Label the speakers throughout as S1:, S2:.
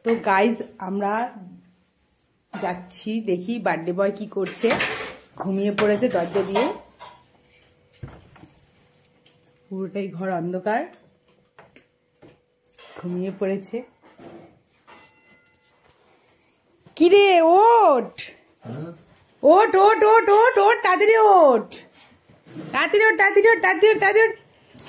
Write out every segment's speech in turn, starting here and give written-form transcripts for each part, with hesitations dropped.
S1: তো গাইজ আমরা যাচ্ছি, দেখি বার্থডে বয় কি করছে। ঘুমিয়ে পড়েছে দরজা দিয়ে, পুরোটাই ঘর অন্ধকার, ঘুমিয়ে পড়েছে। কিরে ওঠ ওঠ ওঠ ওঠ ওঠ ওঠ, তাড়াতাড়ি ওঠ, তাড়াতাড়ি ওঠ, তাড়াতাড়ি ওঠ, তাড়াতাড়ি ওঠ, তাড়াতাড়ি ওঠ।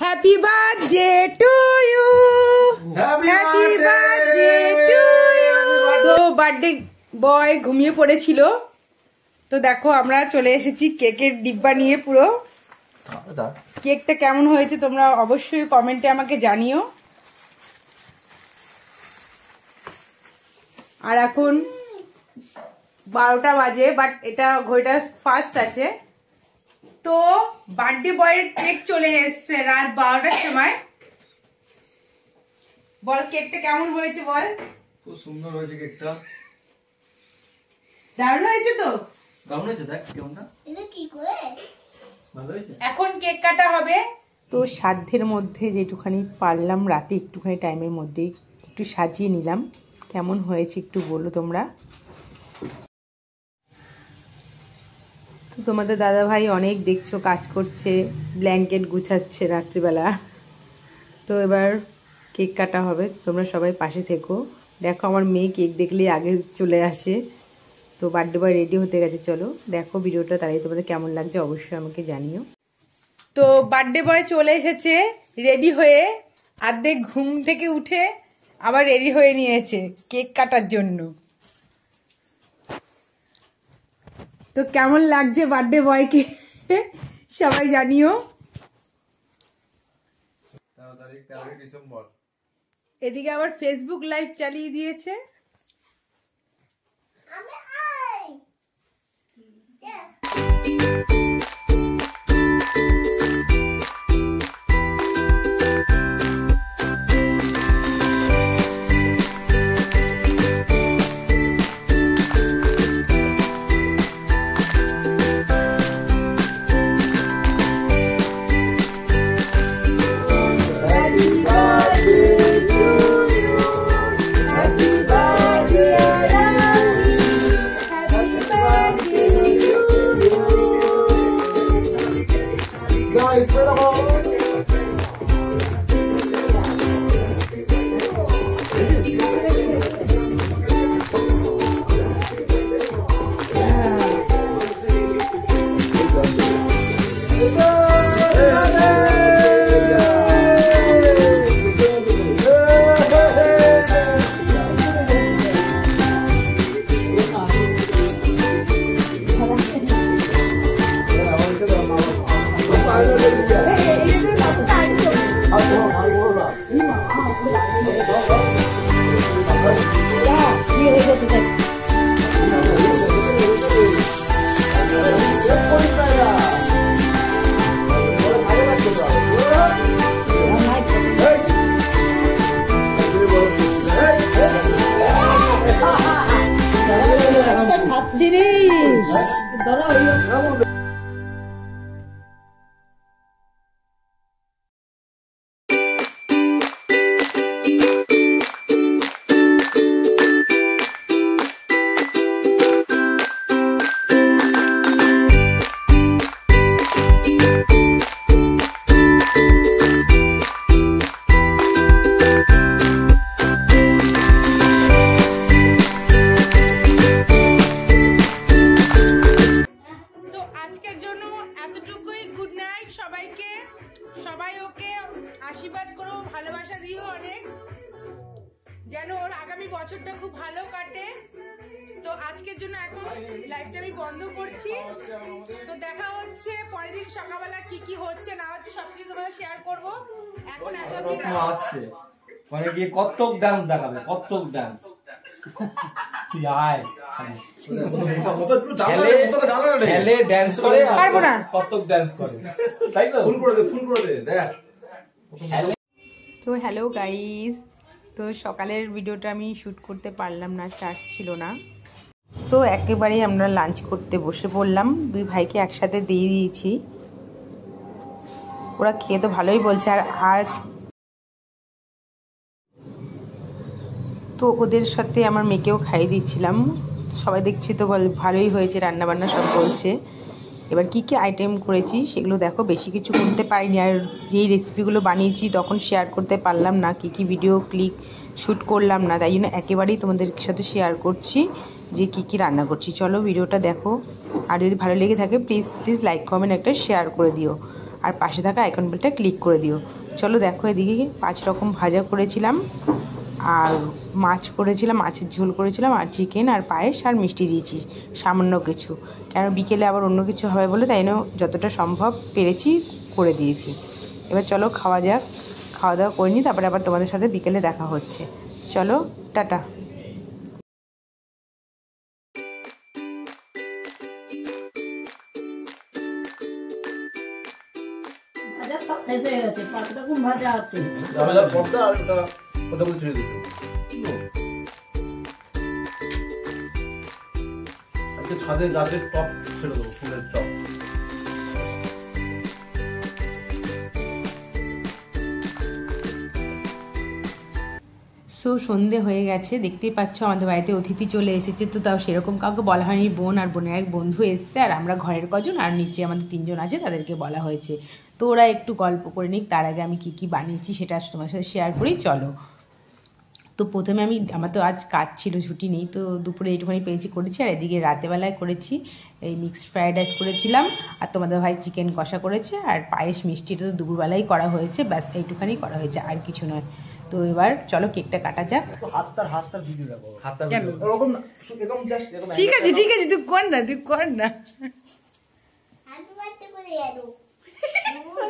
S1: Happy birthday to you, happy birthday to you. তো বার্থডে বয় ঘুমিয়ে পড়েছিল, তো দেখো আমরা চলে এসেছি কেকের ডিব্বা নিয়ে। পুরো কেকটা কেমন হয়েছে তোমরা অবশ্যই কমেন্টে আমাকে জানিও। আর এখন 12টা বাজে, বাট এটা ঘড়িটা ফাস্ট আছে। তো বার্থডে বয়ের কেক চলে এসছে রাত 12টার সময়। বল কেকটা কেমন হয়েছে বল।
S2: খুব সুন্দর হয়েছে কেকটা,
S1: দারুণ হয়েছে। তো
S2: দারুণ হয়েছে, দেখ কেমনটা,
S3: এটা কি করে
S2: ভালো হয়েছে।
S1: এখন কেক কাটা হবে। তো সাধ্যের মধ্যে যেটুখানি পারলাম রাতে একটুখানি টাইমের মধ্যে একটু সাজিয়ে নিলাম। কেমন হয়েছে একটু বলো তোমরা। তো তোমাদের দাদা ভাই অনেক দেখছো কাজ করছে, ব্ল্যাঙ্কেট গুছাচ্ছে রাত্রিবেলা। তো এবার কেক কাটা হবে, তোমরা সবাই পাশে থেকো। দেখো আমার মেয়ে কেক দেখলেই আগে চলে আসে। তো বার্থডে বয় রেডি হতে গেছে, চলো দেখো ভিডিওটা, তাই তোমাদের কেমন লাগছে অবশ্যই আমাকে জানিও। তো বার্থডে বয় চলে এসেছে রেডি হয়ে, অর্ধেক ঘুম থেকে উঠে আবার রেডি হয়ে নিয়েছে কেক কাটার জন্য। তো কেমন লাগছে বার্থডে বয়কে সবাই জানিও।
S2: 13 ডিসেম্বর।
S1: এদিকে আবার ফেসবুক লাইভ চালিয়ে দিয়েছে।
S3: আমি আই সবাই ওকে আশীর্বাদ করো, ভালোবাসা দিও অনেক, যেন ওর আগামী বছরটা খুব ভালো কাটে। তো আজকের জন্য এখন লাইভটা আমি বন্ধ করছি। তো দেখা হচ্ছে পরের দিন সকালবেলা কি কি হচ্ছে না হচ্ছে সবকিছু তোমাদের শেয়ার করবো। এখন এতদিন
S2: আসছে মানে গিয়ে কত্থক ডান্স দেখাবে, কত্থক ডান্স। তুই আয় খেলে ড্যান্স করে,
S1: পারবো না,
S2: কত্থক ড্যান্স করে, তাই তো? ফোন করে দে দেখ।
S1: তো হ্যালো গাইস, তো সকালের ভিডিওটা আমি শ্যুট করতে পারলাম না, চার্জ ছিল না। তো একেবারেই আমরা লাঞ্চ করতে বসে পড়লাম, দুই ভাইকে একসাথে দিয়ে দিয়েছি। ওরা খেয়ে তো ভালোই বলছে। আর আজ তো ওদের সাথে আমার মেয়েকেও খাইয়ে দিচ্ছিলাম। সবাই দেখছি তো ভালোই হয়েছে, রান্নাবান্না সব বলছে। এবার কি কি আইটেম করেছি সেগুলো দেখো। বেশি কিছু করতে পারিনি, আর যেই রেসিপিগুলো বানিয়েছি তখন শেয়ার করতে পারলাম না, কি কি ভিডিও ক্লিক শ্যুট করলাম না, তাই জন্য একেবারেই তোমাদের সাথে শেয়ার করছি যে কি কি রান্না করছি। চলো ভিডিওটা দেখো, আর যদি ভালো লেগে থাকে প্লিজ লাইক কমেন্ট একটা শেয়ার করে দিও, আর পাশে থাকা আইকন বেলটা ক্লিক করে দিও। চলো দেখো, এদিকে 5 রকম ভাজা করেছিলাম, আর মাছ করেছিলাম, মাছের ঝোল করেছিলাম, আর চিকেন আর পায়েস আর মিষ্টি দিয়েছি সামান্য কিছু, কেন বিকেলে আবার অন্য কিছু হবে বলে, তাই না যতটা সম্ভব পেরেছি করে দিয়েছি। এবার চলো খাওয়া যাক, খাওয়া দাওয়া করে নিই, তারপরে আবার তোমাদের সাথে বিকেলে দেখা হচ্ছে। চলো টাটা।
S4: ভাজা সব শেষ হয়ে গেছে, 5 রকম ভাজা আছে।
S2: ছাদে গাছের টপ ছেড়ে দেবো, ফুলের টপ।
S1: সো সন্ধে হয়ে গেছে, দেখতেই পাচ্ছ আমাদের বাড়িতে অতিথি চলে এসেছে। তো তাও সেরকম কাউকে বলা হয়নি, বোন আর বোনের এক বন্ধু এসছে, আর আমরা ঘরের কজন, আর নিচে আমাদের 3 জন আছে, তাদেরকে বলা হয়েছে। তো ওরা একটু গল্প করে নিক, তার আগে আমি কি কি বানিয়েছি সেটা তোমার সাথে শেয়ার করি। চলো। তো প্রথমে আমার তো আজ কাজ ছিল, ছুটি নেই, তো দুপুরে এইটুখানি পেয়েছি করেছি, আর এদিকে রাতেবেলায় করেছি এই মিক্সড ফ্রাইড রাইস করেছিলাম, আর তোমাদের ভাই চিকেন কষা করেছে, আর পায়েস মিষ্টিটা তো দুপুরবেলাই করা হয়েছে, ব্যাস এইটুখানি করা হয়েছে, আর কিছু নয়। তো এবার চলো কেকটা কাটা যাক। ঠিক আছে তুই কর না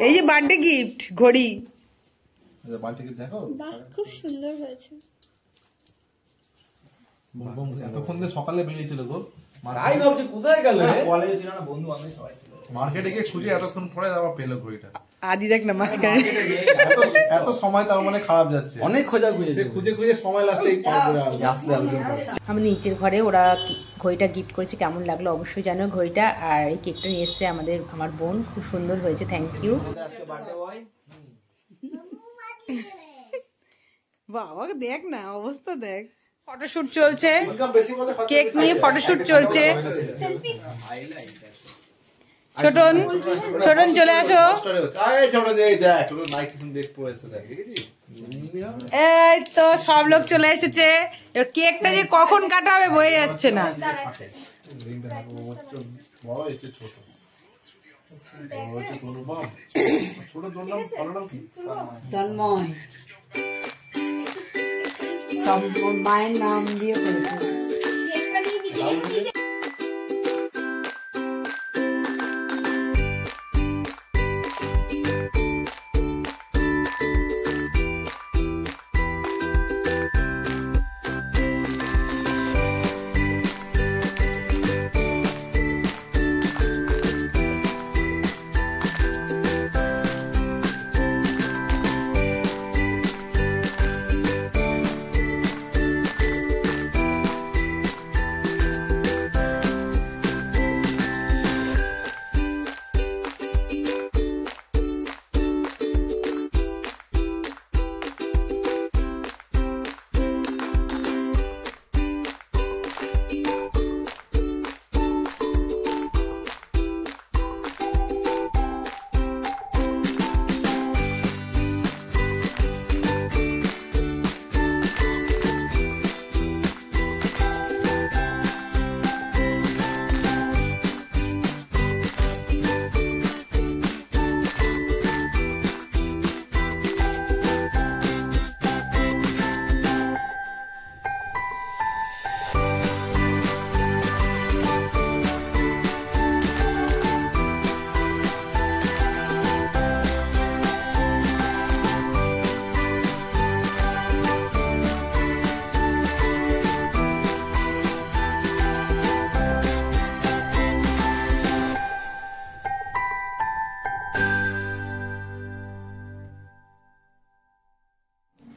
S1: এই যে বার্থডে গিফট ঘড়ি,
S5: খুব সুন্দর হয়েছে।
S6: এতক্ষণ সকালে বেরিয়েছিল গো,
S2: তাই ভাবছি কোথায় গেল?
S6: কলেজে ছিল না, বন্ধু বান্ধব সবাই ছিল, মার্কেটে গিয়ে খুঁজে এতক্ষণ পরে আবার পেলো ঘড়িটা।
S1: আদি দেখ না মাঝখানে
S6: এত সময় তার মানে খারাপ যাচ্ছে,
S2: অনেক খোঁজা
S6: খুঁজে সময় লাগছে।
S1: আমি নিচের ঘরে ওরা ঘড়িটা গিফট করেছে, কেমন লাগলো অবশ্যই জানো ঘড়িটা। আর এই কেকটা নিয়ে এসছে আমার বোন, খুব সুন্দর হয়েছে, থ্যাংক ইউ। বাবা দেখ না অবস্থা, দেখ ফটোশুট চলছে, কেক নিয়ে ফটোশুট চলছে। ছোটন চলে আসো। এই তো সব লোক চলে এসেছে, কেকটা যে কখন কাটা হবে বয়ে যাচ্ছে না।
S4: তন্ময় সব মায়ের নাম দিয়ে করেছে।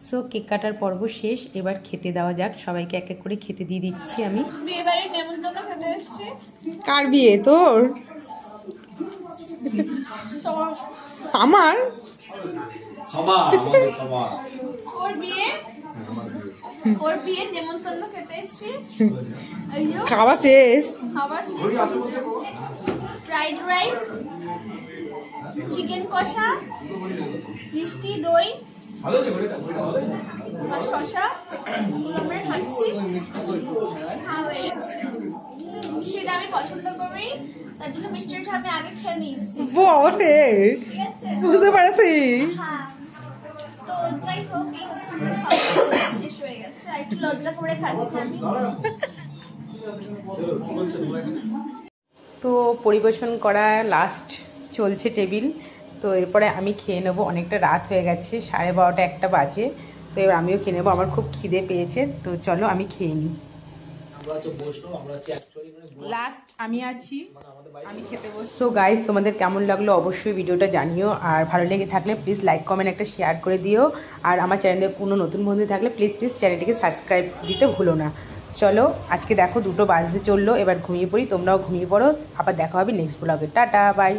S1: সো কেক কাটার পর্ব শেষ, এবার খেতে দেওয়া যাক, সবাইকে এক এক করে খেতে দিয়ে দিচ্ছি আমি। কার বিয়ে? তোর? আমার?
S2: সবার, আমাদের সবার।
S5: ওর বিয়ে? ওর বিয়ের নেমন্তন্ন খেতে এসেছি।
S1: খাওয়া শেষ।
S5: খাবার ফ্রাইড রাইস, চিকেন কষা, মিষ্টি দই আর শসা আমরা খাচ্ছি। খাওয়া হয়ে গেছে। মিষ্টিটা আমি পছন্দ করি, তার জন্য মিষ্টিটা আমি আগে খেয়ে নিয়েছি।
S1: বটে,
S5: ঠিক আছে,
S1: বুঝতে পারছি।
S5: হ্যাঁ। তো যাই হোক, এই হচ্ছে আমার খাওয়া শেষ হয়ে গেছে। আর একটু লজ্জা করে খাচ্ছি আমি।
S1: তো পরিবেশন করা লাস্ট চলছে টেবিল। তো এরপরে আমি খেয়ে নেবো, অনেকটা রাত হয়ে গেছে, 12:30 একটা বাজে। তো এবার আমিও খেয়ে নেবো, আমার খুব খিদে পেয়েছে। তো চলো আমি খেয়ে নিই। লাস্ট আমি আছি, আমি খেতে বসি। সো গাইস, তোমাদের কেমন লাগলো অবশ্যই ভিডিওটা জানিও। আর ভালো লেগে থাকলে প্লিজ লাইক কমেন্ট একটা শেয়ার করে দিও। আর আমার চ্যানেলে কোনো নতুন বন্ধু থাকলে প্লিজ চ্যানেলটিকে সাবস্ক্রাইব দিতে ভুলো না। চলো, আজকে দেখো 2টো বাজতে চললো, এবার ঘুমিয়ে পড়ি, তোমরাও ঘুমিয়ে পড়ো। আবার দেখা হবে নেক্সট ব্লগে। Tata, by.